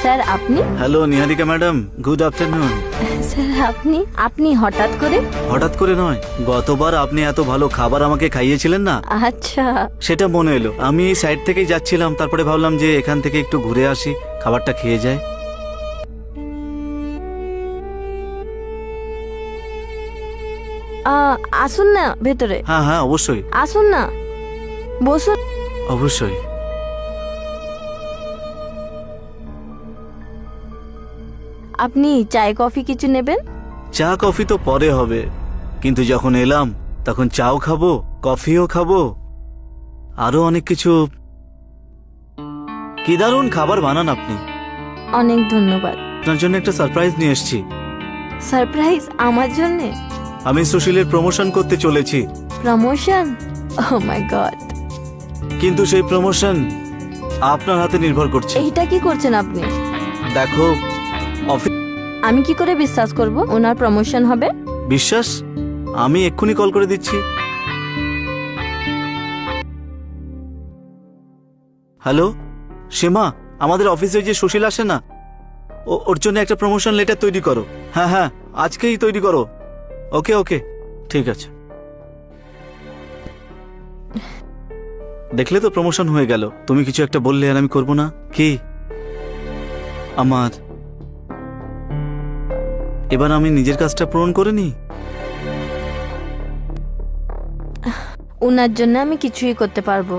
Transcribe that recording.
Sir আপনি? Hello নিহারিকা madam, good afternoon. Sir আপনি আপনি হঠাৎ করে? হঠাৎ করে নয়, গতবার আপনি এত ভালো খাবার আমাকে খাইয়েছিলেন না, আচ্ছা। সেটা মনে এলো। আমি এই সাইড থেকেই যাচ্ছিলাম, তারপরে ভাবলাম যে এখান থেকে একটু ঘুরে আসি, খাবারটা খেয়ে যায়। আসুন না ভেতরে। হ্যাঁ হ্যাঁ অবশ্যই আসুন না, বসুন। অবশ্যই। আপনি চায় কফি কিছু নেবেন? চা কফি তো পরে হবে, কিন্তু যখন এলাম তখন চাও খাবো, কফিও খাবো, আরো অনেক কিছু। কি দারুণ খাবার বানান আপনি। অনেক ধন্যবাদ। আপনার জন্য একটা সারপ্রাইজ নিয়ে এসেছি। সারপ্রাইজ আমার জন্যে? আমি সুশীলের প্রমোশন করতে চলেছি। প্রমোশন? ও মাই গড। কিন্তু সেই প্রমোশন আপনার হাতে নির্ভর করছে। এইটা কি করছেন আপনি? দেখো, অফিস আমি কি করে বিশ্বাস করব ওনার প্রমোশন হবে? বিশ্বাস আমি এক্ষুনি কল করে দিচ্ছি। হ্যালো সীমা, আমাদের অফিসে যে সুশীল আসে না, ওর জন্য একটা প্রমোশন লেটার তৈরি করো। হ্যাঁ হ্যাঁ আজকেই তৈরি করো। ওকে ওকে ঠিক আছে। দেখলে তো প্রমোশন হয়ে গেল। তুমি কিছু একটা বললে আর আমি করব না কি? আমার এবার আমি নিজের কাজটা পূরণ করে নি। ওনার জন্য আমি কিছুই করতে পারবো।